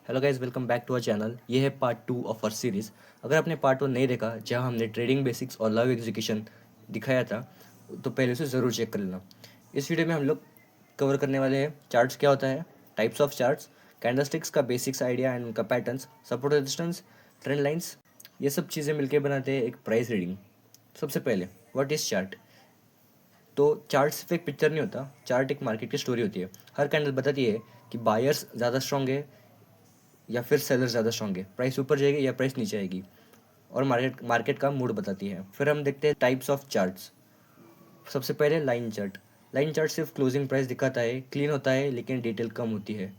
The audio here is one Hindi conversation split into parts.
Hello guys, welcome back to our channel. ये है पार्ट 2 ऑफ आवर सीरीज़। अगर आपने पार्ट 1 नहीं देखा, जहां हमने ट्रेडिंग बेसिक्स और लव एग्जीक्यूशन दिखाया था, तो पहले उसे ज़रूर चेक कर लेना। इस वीडियो में हम लोग कवर करने वाले हैं चार्ट्स क्या होता है, टाइप्स ऑफ चार्ट्स, कैंडलस्टिक्स का बेसिक्स आइडिया एंड उनका patterns, support resistance, trend lines, ये सब चीज़ें मिलकर बनाते हैं एक प्राइस रीडिंग। सबसे पहले व्हाट इज़ चार्ट। तो चार्ट सिर्फ एक पिक्चर नहीं होता, चार्ट एक मार्केट की स्टोरी होती है। हर कैंडल बताती है कि बायर्स ज़्यादा स्ट्रॉन्ग है या फिर सेलर ज़्यादा स्ट्रॉन्ग है, प्राइस ऊपर जाएगी या प्राइस नीचे आएगी, और मार्केट का मूड बताती है। फिर हम देखते हैं टाइप्स ऑफ चार्ट्स। सबसे पहले लाइन चार्ट। लाइन चार्ट सिर्फ क्लोजिंग प्राइस दिखाता है, क्लीन होता है लेकिन डिटेल कम होती है।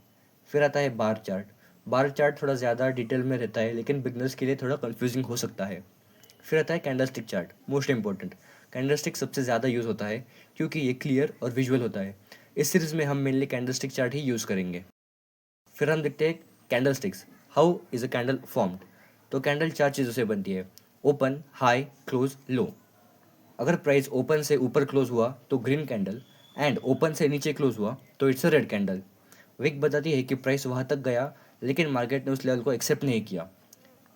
फिर आता है बार चार्ट। बार चार्ट थोड़ा ज़्यादा डिटेल में रहता है लेकिन बिगनर्स के लिए थोड़ा कन्फ्यूजिंग हो सकता है। फिर आता है candlestick chart, most important. Candlestick सबसे ज़्यादा यूज़ होता है क्योंकि ये क्लियर और विजुअल होता है। इस सीरीज़ में हम मेनली कैंडलस्टिक चार्ट ही यूज़ करेंगे। फिर हम देखते हैं candle sticks. How is a candle formed. तो कैंडल चार चीज़ों से बनती है: ओपन, हाई, क्लोज, लो। अगर प्राइस ओपन से ऊपर क्लोज हुआ तो ग्रीन कैंडल, एंड ओपन से नीचे क्लोज हुआ तो it's a red candle. Wick बताती है कि प्राइस वहाँ तक गया लेकिन मार्केट ने उस लेवल को एक्सेप्ट नहीं किया।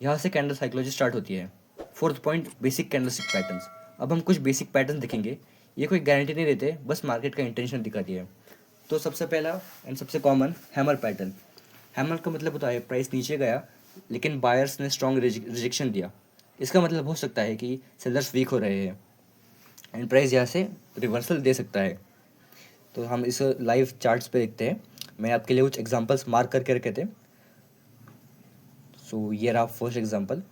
यहाँ से कैंडल साइकोलॉजी स्टार्ट होती है। Fourth point, basic candlestick patterns. अब हम कुछ बेसिक पैटर्न देखेंगे। ये कोई गारंटी नहीं देते, बस मार्केट का इंटेंशन दिखाती है। तो सबसे पहला एंड सबसे कॉमन, हैमर पैटर्न। हैमर का मतलब होता है प्राइस नीचे गया लेकिन बायर्स ने स्ट्रॉन्ग रिजेक्शन दिया। इसका मतलब हो सकता है कि सेलर्स वीक हो रहे हैं एंड प्राइस यहाँ से रिवर्सल दे सकता है। तो हम इस लाइव चार्ट्स पे देखते हैं। मैं आपके लिए कुछ एग्जांपल्स मार्क करके रखे थे। सो ये रहा फर्स्ट एग्जांपल।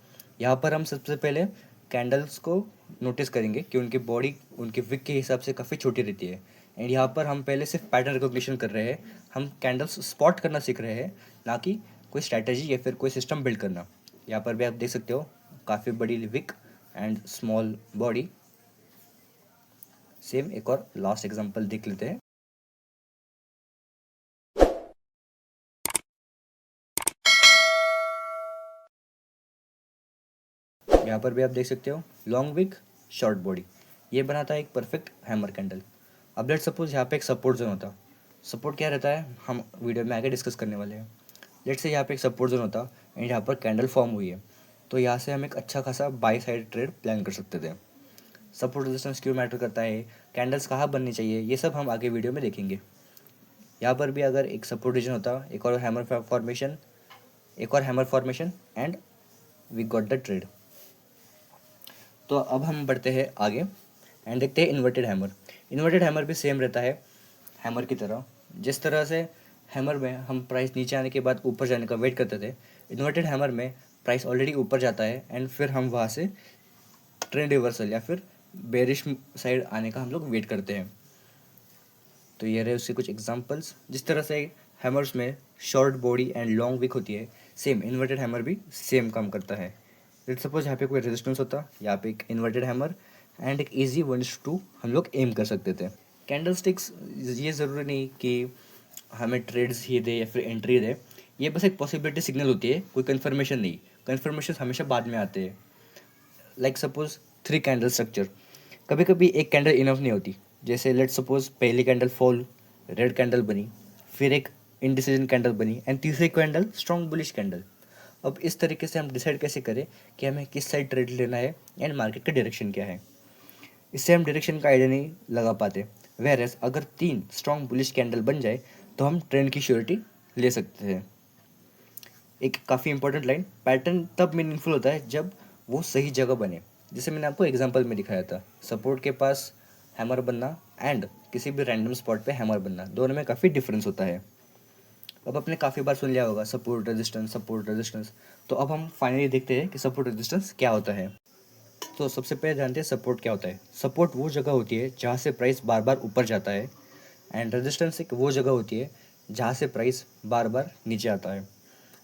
यहाँ पर हम सबसे पहले कैंडल्स को नोटिस करेंगे कि उनकी बॉडी उनके विक के हिसाब से काफ़ी छोटी रहती है। एंड यहाँ पर हम पहले सिर्फ पैटर्न रिकॉग्निशन कर रहे हैं। हम कैंडल्स स्पॉट करना सीख रहे हैं, ना कि कोई स्ट्रैटेजी या फिर कोई सिस्टम बिल्ड करना। यहाँ पर भी आप देख सकते हो काफ़ी बड़ी wick and small body. Same एक और लास्ट एग्जांपल देख लेते हैं। यहाँ पर भी आप देख सकते हो लॉन्ग विक, शॉर्ट बॉडी। ये बनाता है एक परफेक्ट हैमर कैंडल। अब लेट्स सपोज यहाँ पे एक सपोर्ट जोन होता। सपोर्ट क्या रहता है हम वीडियो में आगे डिस्कस करने वाले हैं। लेट्स से यहाँ पे एक सपोर्ट जोन होता एंड यहाँ पर कैंडल फॉर्म हुई है, तो यहाँ से हम एक अच्छा खासा बाई साइड ट्रेड प्लान कर सकते थे। सपोर्ट रेजिस्टेंस क्यों मैटर करता है, कैंडल्स कहाँ बननी चाहिए, ये सब हम आगे वीडियो में देखेंगे। यहाँ पर भी अगर एक सपोर्ट रीजन होता, एक और hammer formation, and we got the trade. तो अब हम बढ़ते हैं आगे एंड देखते हैं इन्वर्टेड हैमर। इन्वर्टेड हैमर भी सेम रहता है हैमर की तरह। जिस तरह से हैमर में हम प्राइस नीचे आने के बाद ऊपर जाने का वेट करते थे, इन्वर्टेड हैमर में प्राइस ऑलरेडी ऊपर जाता है एंड फिर हम वहाँ से ट्रेंड रिवर्सल या फिर बेरिश साइड आने का हम लोग वेट करते हैं। तो ये रहे उसके कुछ एग्जांपल्स। जिस तरह से हैमर्स में short body and long wick होती है, सेम इन्वर्टेड हैमर भी सेम काम करता है। लेट्स सपोज यहाँ पे कोई रेजिस्टेंस होता, यहाँ पे एक इन्वर्टेड हैमर एंड एक इजी 1:2 हम लोग एम कर सकते थे। कैंडल स्टिक्स, ये ज़रूरी नहीं कि हमें ट्रेड्स ही दे या फिर एंट्री दे, ये बस एक पॉसिबिलिटी सिग्नल होती है, कोई कन्फर्मेशन नहीं। कन्फर्मेशन हमेशा बाद में आते हैं। लाइक सपोज 3 कैंडल स्ट्रक्चर, कभी कभी एक कैंडल इनफ नहीं होती। जैसे लेट्स सपोज पहली कैंडल फॉल, रेड कैंडल बनी, फिर एक इनडिसीजन कैंडल बनी एंड तीसरी कैंडल स्ट्रॉन्ग बुलिश कैंडल। अब इस तरीके से हम डिसाइड कैसे करें कि हमें किस साइड ट्रेड लेना है एंड मार्केट का डायरेक्शन क्या है। इससे हम डायरेक्शन का आइडिया नहीं लगा पाते। वेरएस अगर 3 स्ट्रॉन्ग बुलिश कैंडल बन जाए तो हम ट्रेंड की श्योरिटी ले सकते हैं। एक काफ़ी इंपॉर्टेंट लाइन, पैटर्न तब मीनिंगफुल होता है जब वो सही जगह बने। जैसे मैंने आपको एग्जांपल में दिखाया था, सपोर्ट के पास हैमर बनना एंड किसी भी रैंडम स्पॉट पे हैमर बनना, दोनों में काफ़ी डिफरेंस होता है। अब आपने काफ़ी बार सुन लिया होगा सपोर्ट रेजिस्टेंस, सपोर्ट रेजिस्टेंस। तो अब हम फाइनली देखते हैं कि सपोर्ट रेजिस्टेंस क्या होता है। तो सबसे पहले जानते हैं सपोर्ट क्या होता है। सपोर्ट वो जगह होती है जहाँ से प्राइस बार बार ऊपर जाता है, एंड रेजिस्टेंस एक वो जगह होती है जहाँ से प्राइस बार बार नीचे आता है।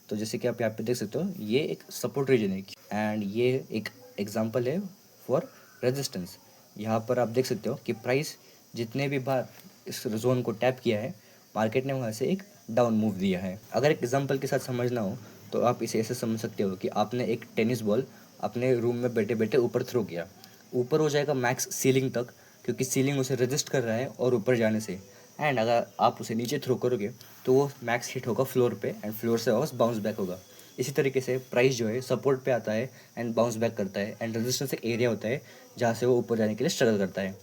तो जैसे कि आप यहाँ पे देख सकते हो, ये एक सपोर्ट रीजन है एंड ये एक एग्जांपल है फॉर रेजिस्टेंस। यहाँ पर आप देख सकते हो कि प्राइस जितने भी बार इस जोन को टैप किया है, मार्केट ने वहाँ से एक डाउन मूव दिया है। अगर एक एग्जांपल के साथ समझना हो तो आप इसे ऐसे समझ सकते हो कि आपने एक टेनिस बॉल अपने रूम में बैठे बैठे ऊपर थ्रो किया। ऊपर हो जाएगा मैक्स सीलिंग तक, क्योंकि सीलिंग उसे रजिस्ट कर रहा है और ऊपर जाने से। एंड अगर आप उसे नीचे थ्रो करोगे तो वो मैक्स हिट होगा फ्लोर पे एंड फ्लोर से वापस बाउंस बैक होगा। इसी तरीके से प्राइस जो है सपोर्ट पे आता है एंड बाउंस बैक करता है, एंड रेजिस्टेंस एक एरिया होता है जहाँ से वो ऊपर जाने के लिए स्ट्रगल करता है।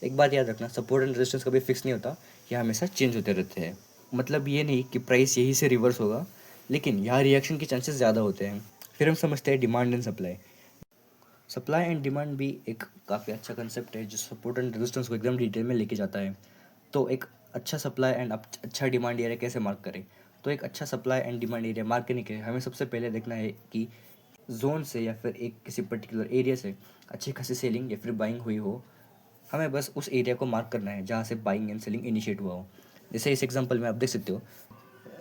एक बात याद रखना, सपोर्ट एंड रेजिस्टेंस कभी फिक्स नहीं होता, यह हमेशा चेंज होते रहते हैं। मतलब ये नहीं कि प्राइस यहीं से रिवर्स होगा, लेकिन यहाँ रिएक्शन के चांसेस ज़्यादा होते हैं। फिर हम समझते हैं demand and supply. Supply and demand भी एक काफ़ी अच्छा कंसेप्ट है जो सपोर्ट एंड रेजिस्टेंस को एकदम डिटेल में लेके जाता है। तो एक अच्छा सप्लाई एंड अच्छा डिमांड एरिया कैसे मार्क करें? तो एक अच्छा supply and demand area mark करने के लिए हमें सबसे पहले देखना है कि जोन से या फिर एक किसी पर्टिकुलर एरिया से अच्छी खासी सेलिंग या फिर बाइंग हुई हो। हमें बस उस एरिया को मार्क करना है जहाँ से बाइंग एंड सेलिंग इनिशिएट हुआ हो। जैसे इस एग्जांपल में आप देख सकते हो,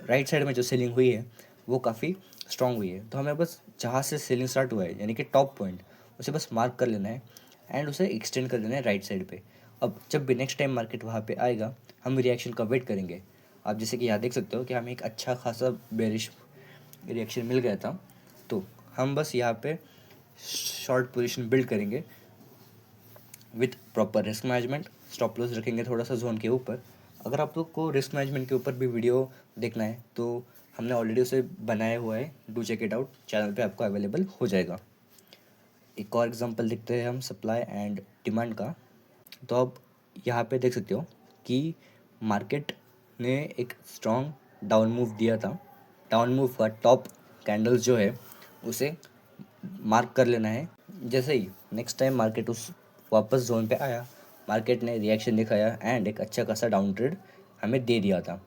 राइट साइड में जो सेलिंग हुई है वो काफ़ी स्ट्रांग हुई है। तो हमें बस जहाँ से सेलिंग स्टार्ट हुआ है यानी कि टॉप पॉइंट, उसे बस मार्क कर लेना है एंड उसे एक्सटेंड कर देना है राइट साइड पे। अब जब भी नेक्स्ट टाइम मार्केट वहाँ पे आएगा, हम रिएक्शन का वेट करेंगे। आप जैसे कि यहाँ देख सकते हो कि हमें एक अच्छा खासा बेरिश रिएक्शन मिल गया था, तो हम बस यहाँ पे शॉर्ट पोजीशन बिल्ड करेंगे with proper risk management. Stop loss रखेंगे थोड़ा सा जोन के ऊपर। अगर आप लोग को रिस्क मैनेजमेंट के ऊपर भी वीडियो देखना है तो हमने ऑलरेडी उसे बनाया हुआ है, do check it out, channel पे आपको अवेलेबल हो जाएगा। एक और एग्जांपल देखते हैं हम सप्लाई एंड डिमांड का। तो आप यहाँ पे देख सकते हो कि मार्केट ने एक स्ट्रॉन्ग डाउन मूव दिया था। डाउन मूव का टॉप कैंडल्स जो है उसे मार्क कर लेना है। जैसे ही नेक्स्ट टाइम मार्केट उस वापस जोन पे आया, मार्केट ने रिएक्शन दिखाया एंड एक अच्छा खासा डाउन ट्रेड हमें दे दिया था।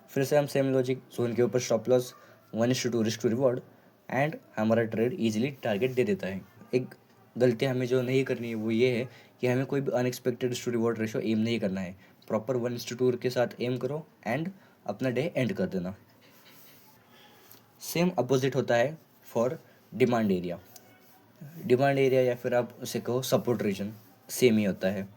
फिर से हम सेम लॉजिक, जोन के ऊपर stop loss 1:2 risk to reward and हमारा ट्रेड इजीली टारगेट दे देता है। एक गलती हमें जो नहीं करनी है वो ये है कि हमें कोई भी unexpected risk to reward ratio aim नहीं करना है। प्रॉपर 1:2 के साथ एम करो एंड अपना डे एंड कर देना। सेम अपोजिट होता है for demand area. Demand area या फिर आप उसे कहो सपोर्ट रीजन, सेम ही होता है।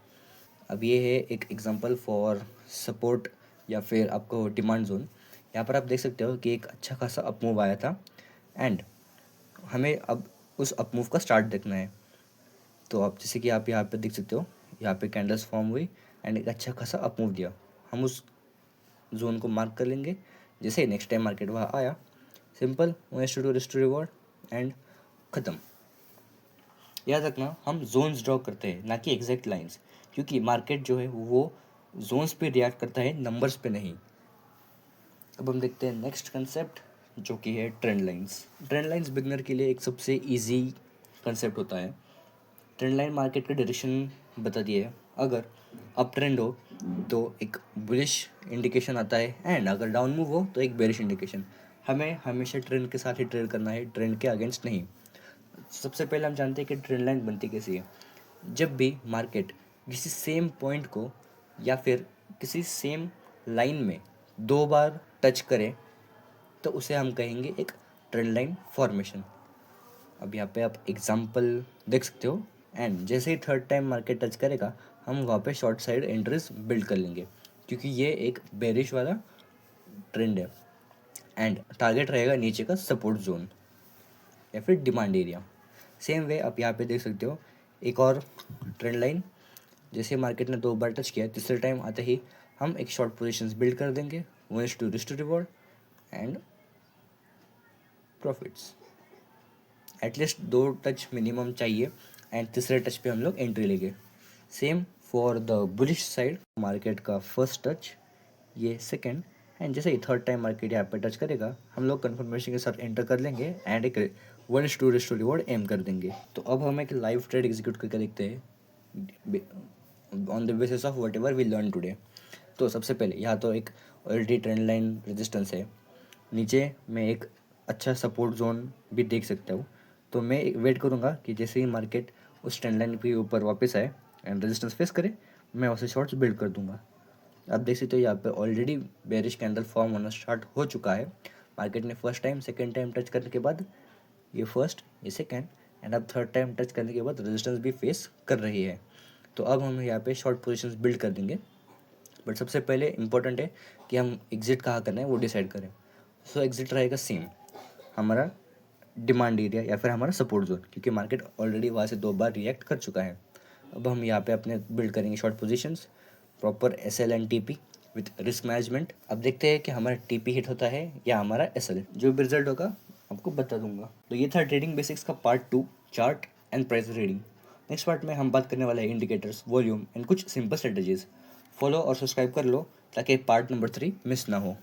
अब ये है एक एग्जांपल फॉर सपोर्ट या फिर आपको डिमांड जोन। यहाँ पर आप देख सकते हो कि एक अच्छा खासा अप मूव आया था एंड हमें अब उस अप मूव का स्टार्ट देखना है। तो आप जैसे कि आप यहाँ पे देख सकते हो, यहाँ पे कैंडल्स फॉर्म हुई एंड एक अच्छा खासा अप मूव दिया। हम उस जोन को मार्क कर लेंगे। जैसे ही नेक्स्ट टाइम मार्केट वहाँ आया, simple 1:2 risk to reward and ख़त्म। याद रखना, हम जोन्स ड्रॉ करते हैं ना कि एग्जैक्ट लाइंस, क्योंकि मार्केट जो है वो जोन्स पे रिएक्ट करता है, नंबर्स पे नहीं। अब हम देखते हैं नेक्स्ट कंसेप्ट जो कि है trend lines. Trend lines beginner के लिए एक सबसे इजी कंसेप्ट होता है। ट्रेंड लाइन मार्केट का डायरेक्शन बताती है। अगर अप ट्रेंड हो तो एक बुलिश इंडिकेशन आता है एंड अगर डाउन मूव हो तो एक बेरिश इंडिकेशन। हमें हमेशा ट्रेंड के साथ ही ट्रेड करना है, ट्रेंड के अगेंस्ट नहीं। सबसे पहले हम जानते हैं कि ट्रेंड लाइन बनती कैसी है। जब भी मार्केट किसी सेम पॉइंट को या फिर किसी सेम लाइन में 2 बार टच करे तो उसे हम कहेंगे एक ट्रेंड लाइन फॉर्मेशन। अब यहाँ पे आप एग्जांपल देख सकते हो एंड जैसे ही थर्ड टाइम मार्केट टच करेगा, हम वहाँ पे शॉर्ट साइड एंट्रीज बिल्ड कर लेंगे, क्योंकि ये एक बेरिश वाला ट्रेंड है एंड टारगेट रहेगा नीचे का सपोर्ट जोन या फिर डिमांड एरिया। सेम वे आप यहाँ पे देख सकते हो एक और ट्रेंड लाइन। जैसे मार्केट ने 2 बार टच किया, तीसरे टाइम आते ही हम एक शॉर्ट पोजीशंस बिल्ड कर देंगे, 1:2 risk to reward and profits. At least 2 touch minimum चाहिए एंड तीसरे टच पे हम लोग एंट्री लेंगे। Same for the bullish side, market का फर्स्ट टच, ये सेकंड एंड जैसे ही थर्ड टाइम मार्केट यहाँ पे टच करेगा, हम लोग कंफर्मेशन के साथ एंटर कर लेंगे एंड एक 1:2 रिस्क टू रिवॉर्ड एम कर देंगे। तो अब हम एक लाइव ट्रेड एग्जीक्यूट करके देखते हैं on the basis of whatever we learn today. तो सबसे पहले यहाँ तो एक ऑलरेडी ट्रेंड लाइन रेजिस्टेंस है, नीचे मैं एक अच्छा सपोर्ट जोन भी देख सकता हूँ। तो मैं वेट करूँगा कि जैसे ही मार्केट उस ट्रेंड लाइन के ऊपर वापस आए एंड रेजिस्टेंस फेस करे, मैं उसे शॉर्ट्स बिल्ड कर दूंगा। आप देख सकते हो यहाँ पे ऑलरेडी बेरिश कैंडल फॉर्म होना स्टार्ट हो चुका है। मार्केट ने first time second time touch करने के बाद, ये फर्स्ट ये सेकेंड एंड अब थर्ड टाइम टच करने के बाद रेजिस्टेंस भी फेस कर रही है। तो अब हम यहाँ पे शॉर्ट पोजीशंस बिल्ड कर देंगे, बट सबसे पहले इंपॉर्टेंट है कि हम एग्जिट कहाँ करना है वो डिसाइड करें। सो एग्जिट रहेगा सेम, हमारा डिमांड एरिया या फिर हमारा सपोर्ट जोन, क्योंकि मार्केट ऑलरेडी वहाँ से 2 बार रिएक्ट कर चुका है। अब हम यहाँ पे अपने बिल्ड करेंगे short positions, proper SL and TP with risk management. अब देखते हैं कि हमारा टीपी हिट होता है या हमारा एसएल। जो भी रिजल्ट होगा आपको बता दूंगा। तो ये था ट्रेडिंग बेसिक्स का part 2, chart and price reading. Next part में हम बात करने वाले हैं इंडिकेटर्स, वॉल्यूम एंड कुछ सिंपल स्ट्रेटजीज। फॉलो और सब्सक्राइब कर लो ताकि पार्ट नंबर 3 मिस ना हो।